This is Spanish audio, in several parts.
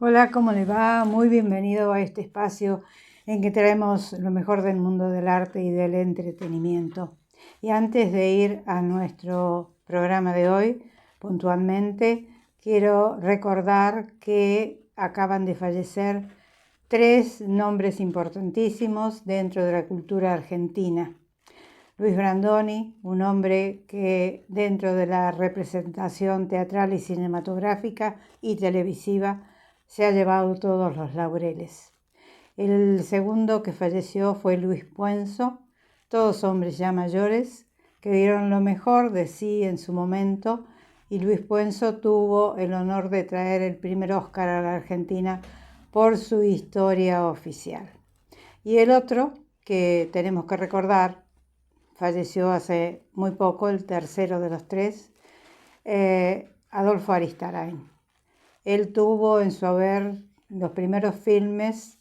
Hola, ¿cómo le va? Muy bienvenido a este espacio en que traemos lo mejor del mundo del arte y del entretenimiento. Y antes de ir a nuestro programa de hoy, puntualmente, quiero recordar que acaban de fallecer tres nombres importantísimos dentro de la cultura argentina. Luis Brandoni, un hombre que dentro de la representación teatral y cinematográfica y televisiva se ha llevado todos los laureles. El segundo que falleció fue Luis Puenzo, todos hombres ya mayores que dieron lo mejor de sí en su momento, y Luis Puenzo tuvo el honor de traer el primer Oscar a la Argentina por su historia oficial. Y el otro que tenemos que recordar, falleció hace muy poco, el tercero de los tres, Adolfo Aristarain. Él tuvo en su haber los primeros filmes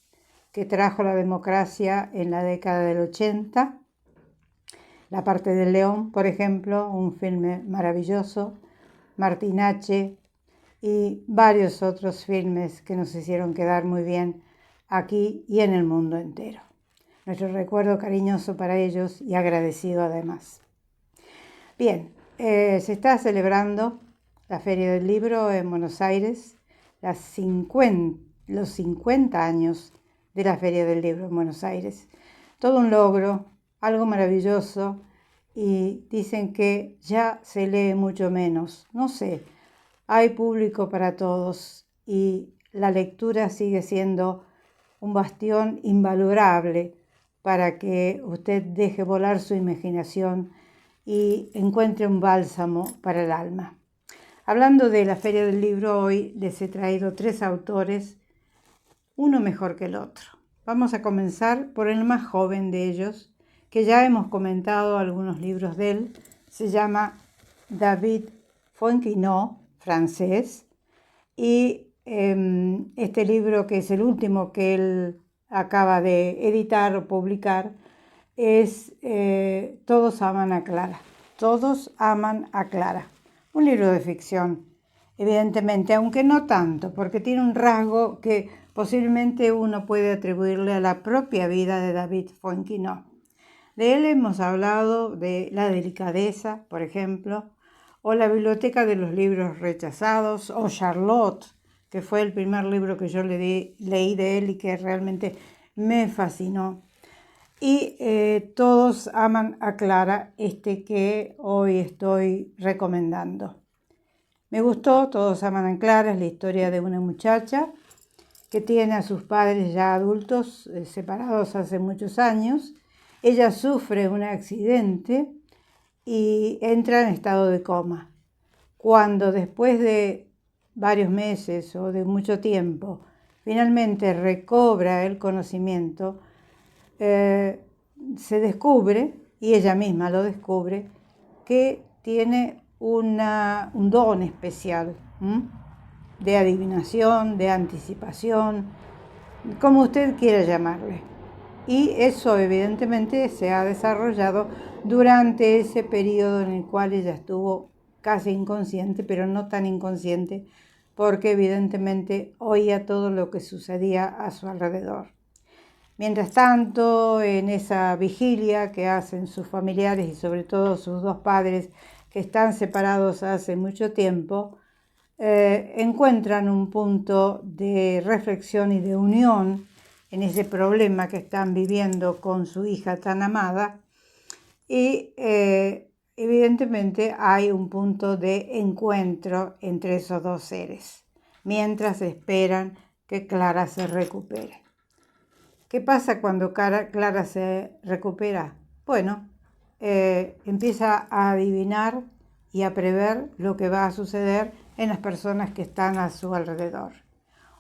que trajo la democracia en la década del 80. La parte del león, por ejemplo, un filme maravilloso, Martinache y varios otros filmes que nos hicieron quedar muy bien aquí y en el mundo entero. Nuestro recuerdo cariñoso para ellos y agradecido además. Bien, se está celebrando la Feria del Libro en Buenos Aires, los 50 años de la Feria del Libro en Buenos Aires. Todo un logro, algo maravilloso, y dicen que ya se lee mucho menos. No sé, hay público para todos y la lectura sigue siendo un bastión invalorable para que usted deje volar su imaginación y encuentre un bálsamo para el alma. Hablando de la Feria del Libro, hoy les he traído tres autores, uno mejor que el otro. Vamos a comenzar por el más joven de ellos, que ya hemos comentado algunos libros de él. Se llama David Fontquinou, francés, y este libro, que es el último que él acaba de editar o publicar, es Todos aman a Clara. Todos aman a Clara. Un libro de ficción, evidentemente, aunque no tanto, porque tiene un rasgo que posiblemente uno puede atribuirle a la propia vida de David Fontquinou. De él hemos hablado de La delicadeza, por ejemplo, o La biblioteca de los libros rechazados, o Charlotte, que fue el primer libro que yo leí de él y que realmente me fascinó. Y Todos aman a Clara, este que hoy estoy recomendando. Me gustó, Todos aman a Clara, es la historia de una muchacha que tiene a sus padres ya adultos, separados hace muchos años. Ella sufre un accidente y entra en estado de coma. Cuando después de varios meses o de mucho tiempo finalmente recobra el conocimiento, se descubre, y ella misma lo descubre, que tiene un don especial, de adivinación, de anticipación, como usted quiera llamarle. Y eso evidentemente se ha desarrollado durante ese periodo en el cual ella estuvo casi inconsciente, pero no tan inconsciente, porque evidentemente oía todo lo que sucedía a su alrededor. Mientras tanto, en esa vigilia que hacen sus familiares y sobre todo sus dos padres, que están separados hace mucho tiempo, encuentran un punto de reflexión y de unión en ese problema que están viviendo con su hija tan amada, y evidentemente hay un punto de encuentro entre esos dos seres, mientras esperan que Clara se recupere. ¿Qué pasa cuando Clara se recupera? Bueno, empieza a adivinar y a prever lo que va a suceder en las personas que están a su alrededor.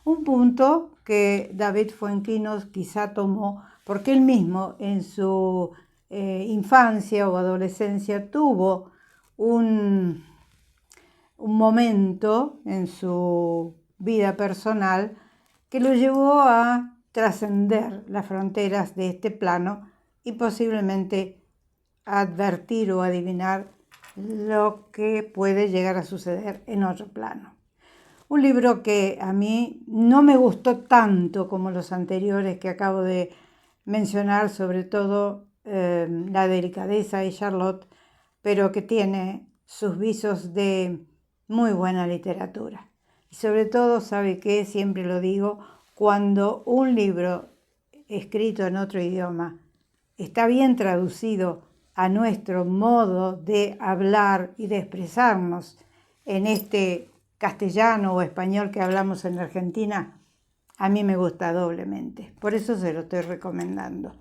Un punto que David Fontquinou quizá tomó porque él mismo en su infancia o adolescencia tuvo un momento en su vida personal que lo llevó a trascender las fronteras de este plano y posiblemente advertir o adivinar lo que puede llegar a suceder en otro plano. Un libro que a mí no me gustó tanto como los anteriores que acabo de mencionar, sobre todo La delicadeza y Charlotte, pero que tiene sus visos de muy buena literatura. Y sobre todo, ¿sabe qué? Siempre lo digo, cuando un libro escrito en otro idioma está bien traducido a nuestro modo de hablar y de expresarnos en este castellano o español que hablamos en Argentina, a mí me gusta doblemente. Por eso se lo estoy recomendando.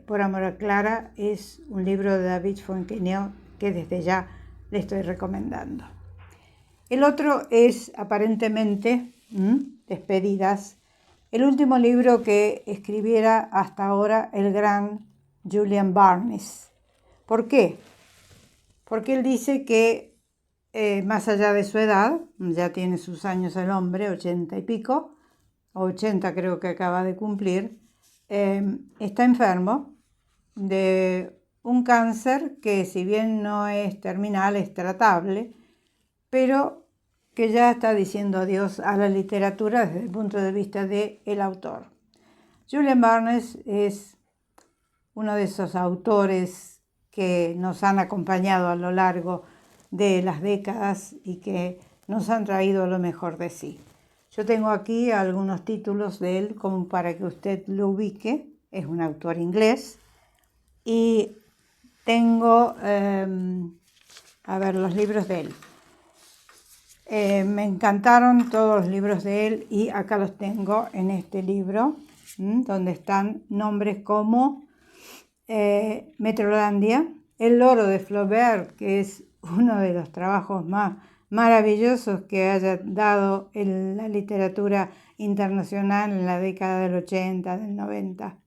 Por amor a Clara es un libro de David Fontenot que desde ya le estoy recomendando. El otro es aparentemente Despedidas, el último libro que escribiera hasta ahora el gran Julian Barnes. ¿Por qué? Porque él dice que más allá de su edad, ya tiene sus años el hombre, 80 y pico, 80 creo que acaba de cumplir, está enfermo de un cáncer que, si bien no es terminal, es tratable, pero que ya está diciendo adiós a la literatura desde el punto de vista del autor. Julian Barnes es uno de esos autores que nos han acompañado a lo largo de las décadas y que nos han traído lo mejor de sí. Yo tengo aquí algunos títulos de él como para que usted lo ubique. Es un autor inglés y tengo, los libros de él. Me encantaron todos los libros de él y acá los tengo en este libro, donde están nombres como Metrolandia, El loro de Flaubert, que es uno de los trabajos más maravillosos que haya dado en la literatura internacional en la década del 80, del 90.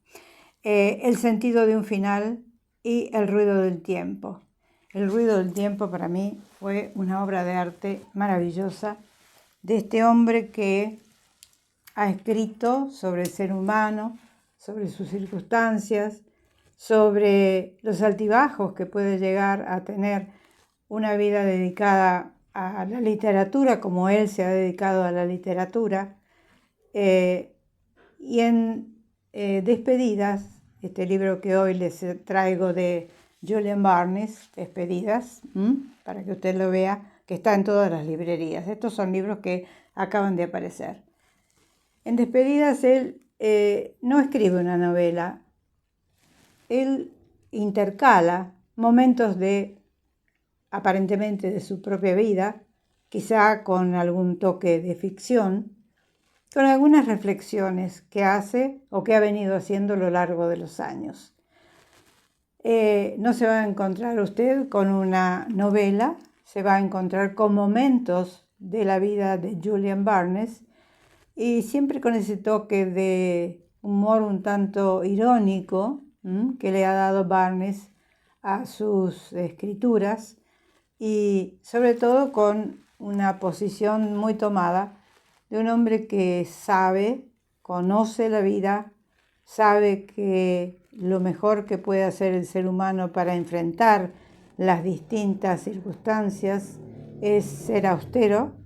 El sentido de un final y El ruido del tiempo. El ruido del tiempo para mí fue una obra de arte maravillosa de este hombre que ha escrito sobre el ser humano, sobre sus circunstancias, sobre los altibajos que puede llegar a tener una vida dedicada a la literatura, como él se ha dedicado a la literatura. Y en Despedidas, este libro que hoy les traigo de Julian Barnes, Despedidas, para que usted lo vea, que está en todas las librerías. Estos son libros que acaban de aparecer. En Despedidas él no escribe una novela, él intercala momentos aparentemente de su propia vida, quizá con algún toque de ficción, con algunas reflexiones que hace o que ha venido haciendo a lo largo de los años. No se va a encontrar usted con una novela, se va a encontrar con momentos de la vida de Julian Barnes y siempre con ese toque de humor un tanto irónico que le ha dado Barnes a sus escrituras y sobre todo con una posición muy tomada de un hombre que conoce la vida, sabe que lo mejor que puede hacer el ser humano para enfrentar las distintas circunstancias es ser austero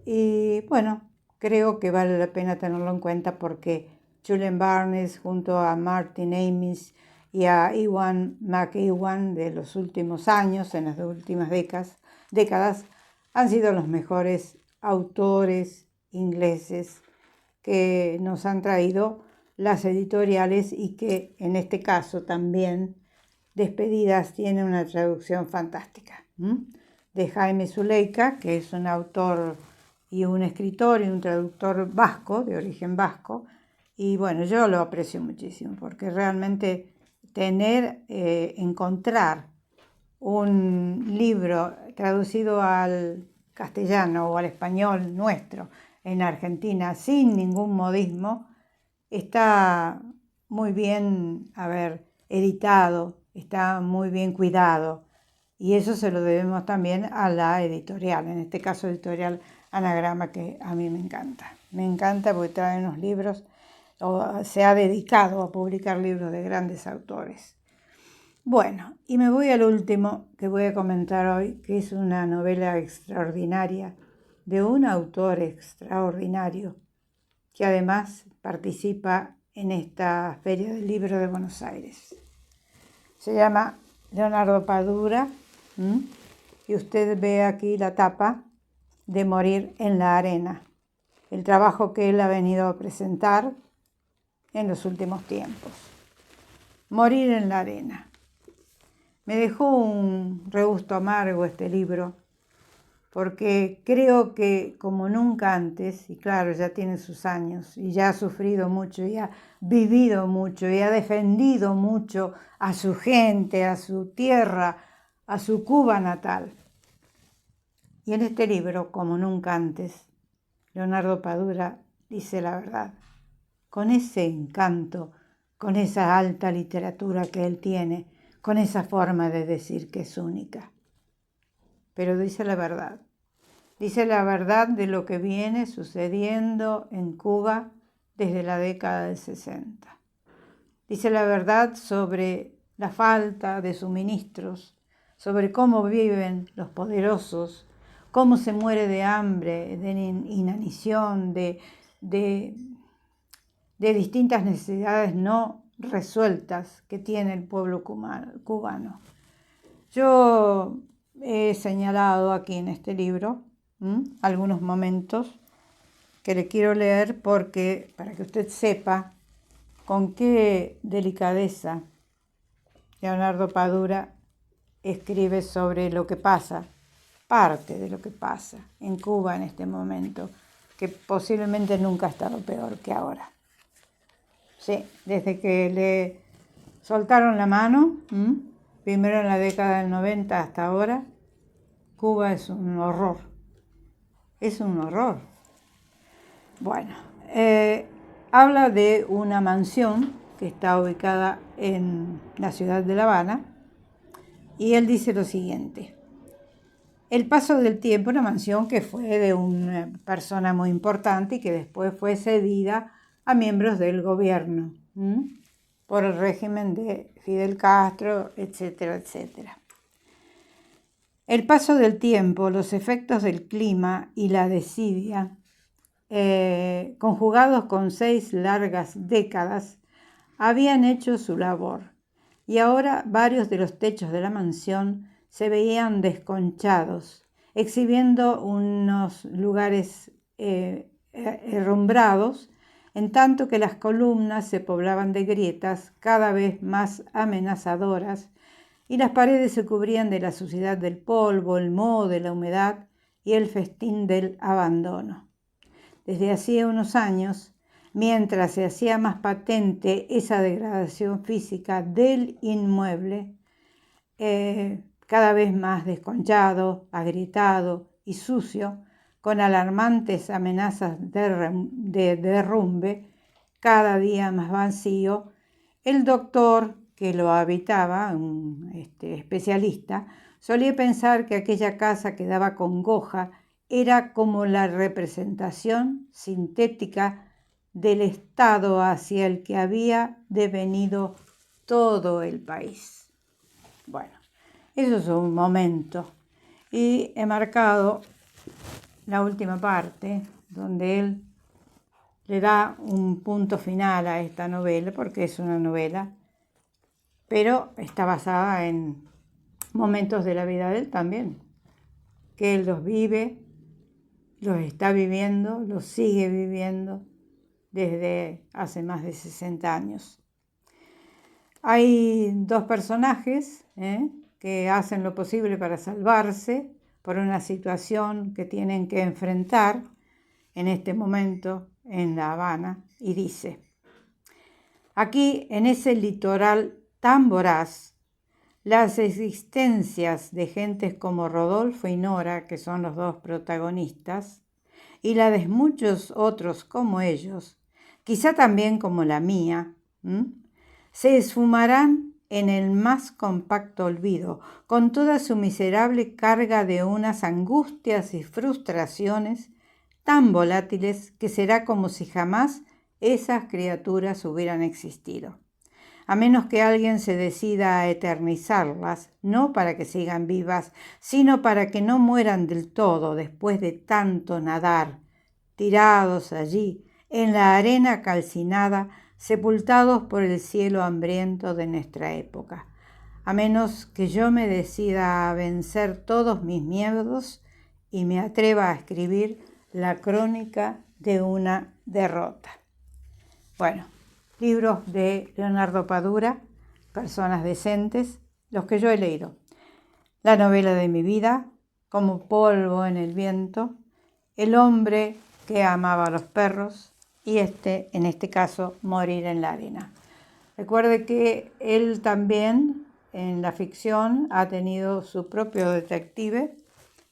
y bueno, creo que vale la pena tenerlo en cuenta porque Julian Barnes junto a Martin Amis y a Ewan McEwan de los últimos años, en las últimas décadas, han sido los mejores autores ingleses que nos han traído las editoriales y que en este caso también Despedidas tiene una traducción fantástica de Jaime Zuleika, que es un autor y un escritor y un traductor vasco, de origen vasco, y bueno, yo lo aprecio muchísimo porque realmente encontrar un libro traducido al castellano o al español nuestro en Argentina sin ningún modismo está muy bien, editado, está muy bien cuidado y eso se lo debemos también a la editorial, en este caso editorial Anagrama, que a mí me encanta porque trae unos libros o se ha dedicado a publicar libros de grandes autores. Bueno, y me voy al último que voy a comentar hoy, que es una novela extraordinaria de un autor extraordinario que además participa en esta Feria del Libro de Buenos Aires. Se llama Leonardo Padura, y usted ve aquí la tapa de Morir en la arena, el trabajo que él ha venido a presentar en los últimos tiempos. Morir en la arena. Me dejó un regusto amargo este libro, porque creo que como nunca antes, y claro, ya tiene sus años, y ya ha sufrido mucho, y ha vivido mucho, y ha defendido mucho a su gente, a su tierra, a su Cuba natal. Y en este libro, como nunca antes, Leonardo Padura dice la verdad, con ese encanto, con esa alta literatura que él tiene, con esa forma de decir que es única. Pero dice la verdad de lo que viene sucediendo en Cuba desde la década del 60. Dice la verdad sobre la falta de suministros, sobre cómo viven los poderosos, cómo se muere de hambre, de inanición, de distintas necesidades no resueltas que tiene el pueblo cubano. Yo he señalado aquí en este libro algunos momentos que le quiero leer para que usted sepa con qué delicadeza Leonardo Padura escribe sobre lo que pasa, parte de lo que pasa en Cuba en este momento, que posiblemente nunca ha estado peor que ahora. Sí, desde que le soltaron la mano, primero en la década del 90 hasta ahora, Cuba es un horror. Es un horror. Bueno, habla de una mansión que está ubicada en la ciudad de La Habana, y él dice lo siguiente. El paso del tiempo, una mansión que fue de una persona muy importante y que después fue cedida a miembros del gobierno por el régimen de Fidel Castro, etcétera, etcétera. El paso del tiempo, los efectos del clima y la desidia, conjugados con 6 largas décadas, habían hecho su labor, y ahora varios de los techos de la mansión se veían desconchados, exhibiendo unos lugares herrumbrados, en tanto que las columnas se poblaban de grietas cada vez más amenazadoras, y las paredes se cubrían de la suciedad del polvo, el moho de la humedad y el festín del abandono. Desde hacía unos años, mientras se hacía más patente esa degradación física del inmueble, cada vez más desconchado, agrietado y sucio, con alarmantes amenazas de derrumbe, cada día más vacío, el doctor que lo habitaba, un especialista, solía pensar que aquella casa que daba congoja era como la representación sintética del estado hacia el que había devenido todo el país. Bueno, eso es un momento. Y he marcado la última parte, donde él le da un punto final a esta novela, porque es una novela, pero está basada en momentos de la vida de él también, que él los vive, los está viviendo, los sigue viviendo desde hace más de 60 años. Hay 2 personajes que hacen lo posible para salvarse por una situación que tienen que enfrentar en este momento en La Habana, y dice: aquí, en ese litoral tan voraz, las existencias de gentes como Rodolfo y Nora, que son los 2 protagonistas, y la de muchos otros como ellos, quizá también como la mía, se esfumarán en el más compacto olvido, con toda su miserable carga de unas angustias y frustraciones tan volátiles que será como si jamás esas criaturas hubieran existido. a menos que alguien se decida a eternizarlas, no para que sigan vivas, sino para que no mueran del todo después de tanto nadar, tirados allí, en la arena calcinada, sepultados por el cielo hambriento de nuestra época. A menos que yo me decida a vencer todos mis miedos y me atreva a escribir la crónica de una derrota. Bueno, libros de Leonardo Padura, Personas decentes, los que yo he leído. La novela de mi vida, Como polvo en el viento, El hombre que amaba a los perros y en este caso, Morir en la arena. Recuerde que él también en la ficción ha tenido su propio detective,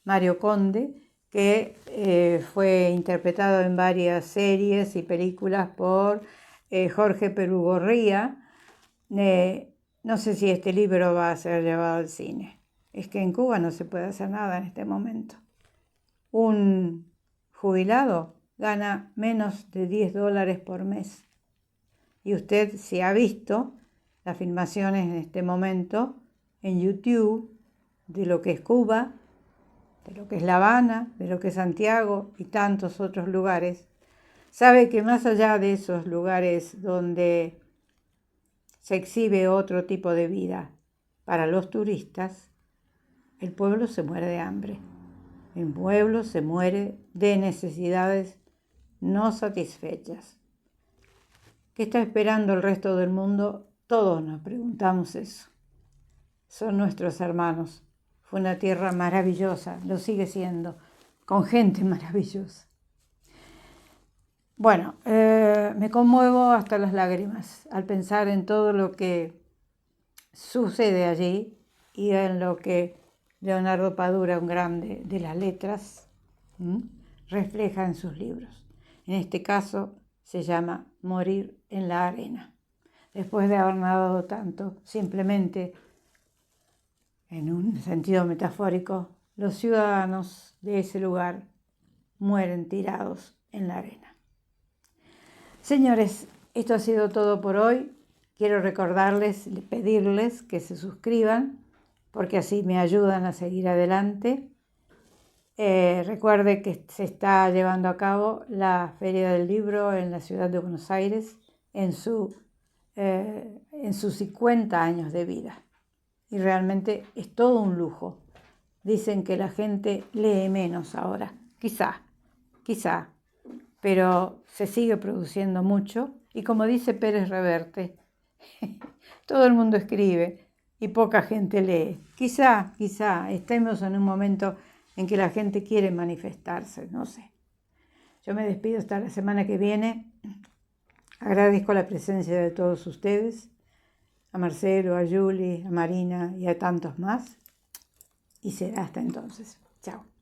Mario Conde, que fue interpretado en varias series y películas por Jorge Perugorría. No sé si este libro va a ser llevado al cine. Es que en Cuba no se puede hacer nada en este momento. Un jubilado gana menos de $10 por mes. Y usted, si ha visto las filmaciones en este momento en YouTube de lo que es Cuba, de lo que es La Habana, de lo que es Santiago y tantos otros lugares, sabe que más allá de esos lugares donde se exhibe otro tipo de vida para los turistas, el pueblo se muere de hambre. El pueblo se muere de necesidades no satisfechas. ¿Qué está esperando el resto del mundo? Todos nos preguntamos eso. Son nuestros hermanos. Fue una tierra maravillosa, lo sigue siendo, con gente maravillosa. Bueno, me conmuevo hasta las lágrimas al pensar en todo lo que sucede allí y en lo que Leonardo Padura, un grande de las letras, refleja en sus libros. En este caso se llama Morir en la arena. Después de haber nadado tanto, simplemente, en un sentido metafórico, los ciudadanos de ese lugar mueren tirados en la arena. Señores, esto ha sido todo por hoy. Quiero recordarles, pedirles que se suscriban, porque así me ayudan a seguir adelante. Recuerde que se está llevando a cabo la Feria del Libro en la ciudad de Buenos Aires en sus 50 años de vida. Y realmente es todo un lujo. Dicen que la gente lee menos ahora, quizá, pero se sigue produciendo mucho. Y como dice Pérez Reverte, todo el mundo escribe y poca gente lee. Quizá estemos en un momento en que la gente quiere manifestarse, no sé. Yo me despido hasta la semana que viene. Agradezco la presencia de todos ustedes, a Marcelo, a Julie, a Marina y a tantos más. Y será hasta entonces. Chao.